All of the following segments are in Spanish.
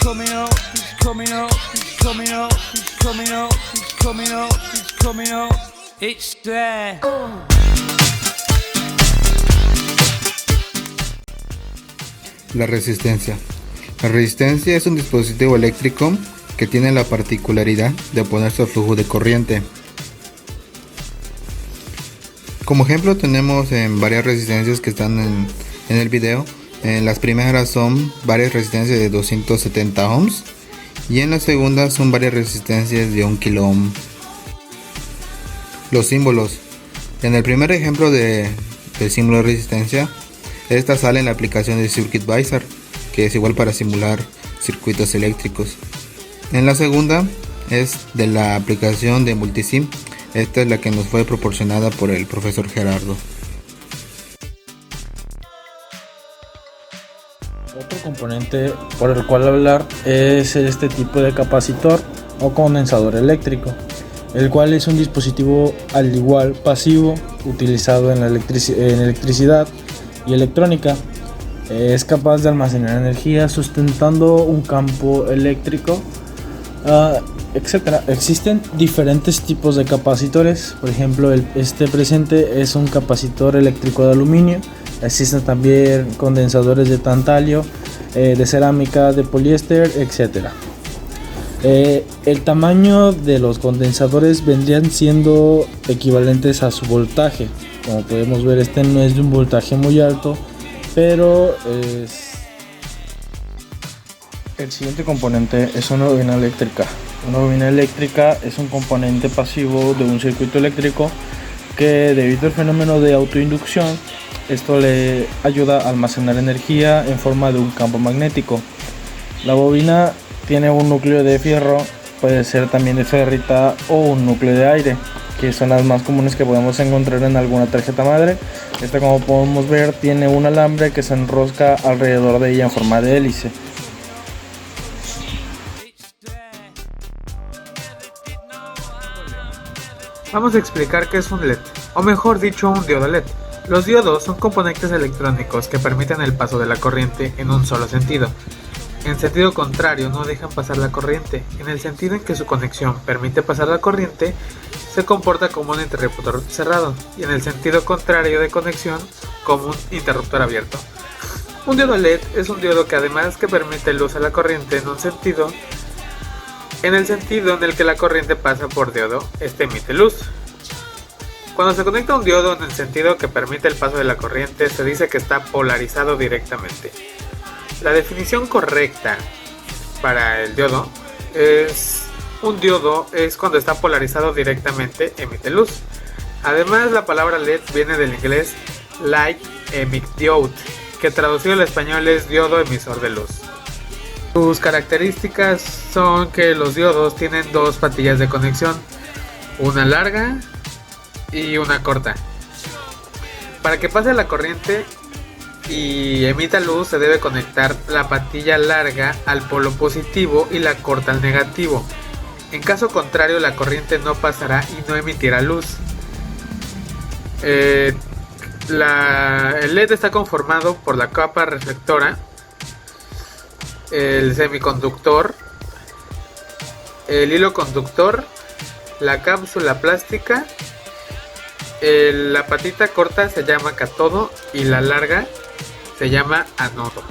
coming up, he's coming up, he's coming up, he's coming up, he's coming up, he's coming up. It's there. La resistencia. La resistencia es un dispositivo eléctrico que tiene la particularidad de oponerse al flujo de corriente. Como ejemplo tenemos varias resistencias que están en el video. Las primeras son varias resistencias de 270 ohms y en la segunda son varias resistencias de 1 kilo ohm. Los símbolos. En el primer ejemplo del símbolo de resistencia, esta sale en la aplicación de Circuit Visor, que es igual para simular circuitos eléctricos. En la segunda es de la aplicación de Multisim. Esta es la que nos fue proporcionada por el profesor Gerardo. Otro componente por el cual hablar es este tipo de capacitor o condensador eléctrico, el cual es un dispositivo al igual pasivo utilizado en electricidad y electrónica. Es capaz de almacenar energía sustentando un campo eléctrico, etc. Existen diferentes tipos de capacitores. Por ejemplo, este presente es un capacitor eléctrico de aluminio. Existen también condensadores de tantalio, de cerámica, de poliéster, etc. El tamaño de los condensadores vendrían siendo equivalentes a su voltaje. Como podemos ver, este no es de un voltaje muy alto, pero el siguiente componente es una bobina eléctrica. Una bobina eléctrica es un componente pasivo de un circuito eléctrico que, debido al fenómeno de autoinducción, esto le ayuda a almacenar energía en forma de un campo magnético. La bobina tiene un núcleo de fierro, puede ser también de ferrita o un núcleo de aire, que son las más comunes que podemos encontrar en alguna tarjeta madre. Esta, como podemos ver, tiene un alambre que se enrosca alrededor de ella en forma de hélice. Vamos a explicar qué es un LED, o mejor dicho, un diodo LED. Los diodos son componentes electrónicos que permiten el paso de la corriente en un solo sentido. En sentido contrario, no dejan pasar la corriente. En el sentido en que su conexión permite pasar la corriente, se comporta como un interruptor cerrado, y en el sentido contrario de conexión, como un interruptor abierto. Un diodo LED es un diodo que, además que permite luz a la corriente en un sentido, en el sentido en el que la corriente pasa por diodo, este emite luz. Cuando se conecta un diodo en el sentido que permite el paso de la corriente, se dice que está polarizado directamente. La definición correcta para el diodo es: un diodo es cuando está polarizado directamente, emite luz. Además, la palabra LED viene del inglés Light Emit Diode, que traducido al español es diodo emisor de luz. Sus características son que los diodos tienen dos patillas de conexión, una larga y una corta. Para que pase la corriente y emita luz, se debe conectar la patilla larga al polo positivo y la corta al negativo. En caso contrario, la corriente no pasará y no emitirá luz. El LED está conformado por la capa reflectora, el semiconductor, el hilo conductor, la cápsula plástica. La patita corta se llama cátodo y la larga se llama ánodo.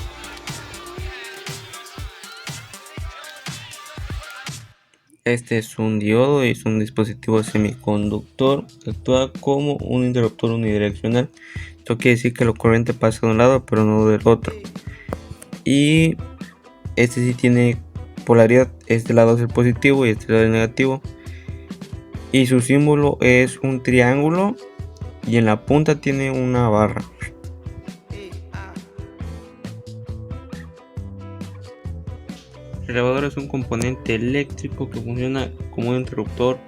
Este es un diodo y es un dispositivo semiconductor que actúa como un interruptor unidireccional. Esto quiere decir que la corriente pasa de un lado pero no del otro. Y este sí tiene polaridad, este lado es el positivo y este lado es el negativo. Y su símbolo es un triángulo y en la punta tiene una barra. El elevador es un componente eléctrico que funciona como un interruptor.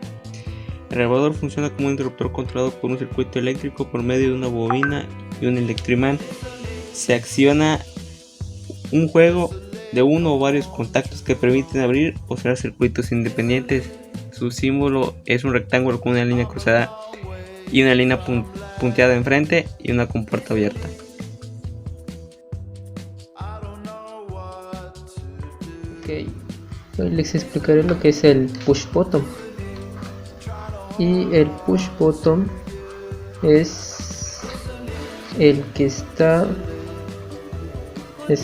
El elevador funciona como un interruptor controlado por un circuito eléctrico por medio de una bobina y un electroimán. Se acciona un juego de uno o varios contactos que permiten abrir o cerrar circuitos independientes. Su símbolo es un rectángulo con una línea cruzada y una línea punteada enfrente y una compuerta abierta. Hoy les explicaré lo que es el push button. Y el push button es el que está, el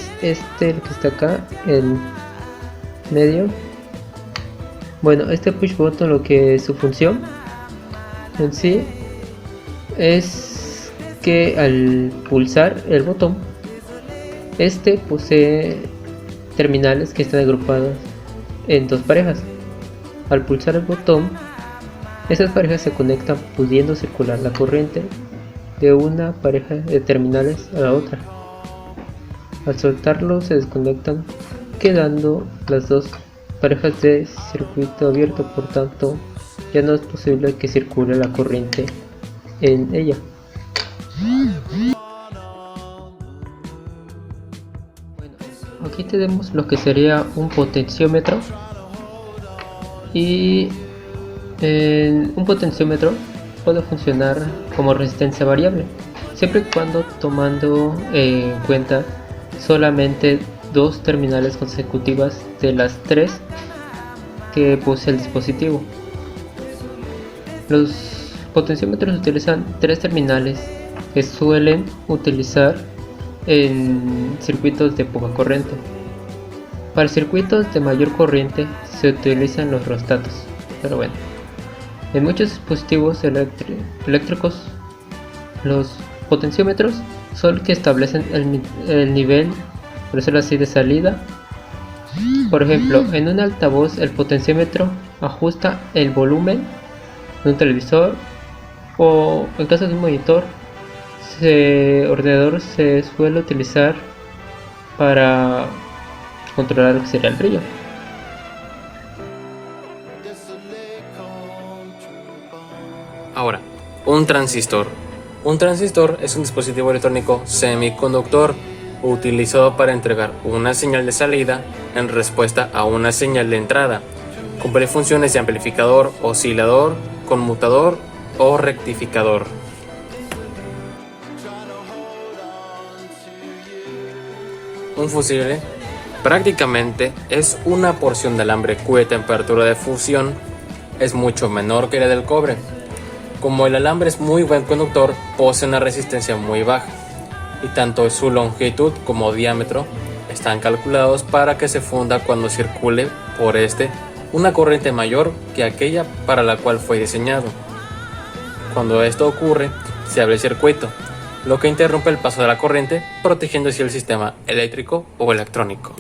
que está acá en medio. Bueno, este push button, lo que es su función en sí es que al pulsar el botón, este posee terminales que están agrupadas en dos parejas. Al pulsar el botón, esas parejas se conectan pudiendo circular la corriente de una pareja de terminales a la otra. Al soltarlo se desconectan, quedando las dos parejas de circuito abierto, por tanto ya no es posible que circule la corriente en ella. Bueno, aquí tenemos lo que sería un potenciómetro, y un potenciómetro puede funcionar como resistencia variable siempre y cuando tomando en cuenta solamente dos terminales consecutivas de las tres que posee el dispositivo. Los potenciómetros utilizan tres terminales que suelen utilizar en circuitos de poca corriente. Para circuitos de mayor corriente se utilizan los rheostatos, pero bueno, en muchos dispositivos eléctricos los potenciómetros son los que establecen el nivel, por decirlo así, de salida. Por ejemplo, en un altavoz el potenciómetro ajusta el volumen de un televisor, o en caso de un monitor, ordenador se suele utilizar para controlar lo que sería el brillo. Ahora, un transistor. Un transistor es un dispositivo electrónico semiconductor utilizado para entregar una señal de salida en respuesta a una señal de entrada. Cumple funciones de amplificador, oscilador, conmutador o rectificador. Un fusible prácticamente es una porción de alambre cuya temperatura de fusión es mucho menor que la del cobre. Como el alambre es muy buen conductor, posee una resistencia muy baja, y tanto su longitud como diámetro están calculados para que se funda cuando circule por una corriente mayor que aquella para la cual fue diseñado. Cuando esto ocurre, se abre el circuito, lo que interrumpe el paso de la corriente, protegiendo así el sistema eléctrico o electrónico.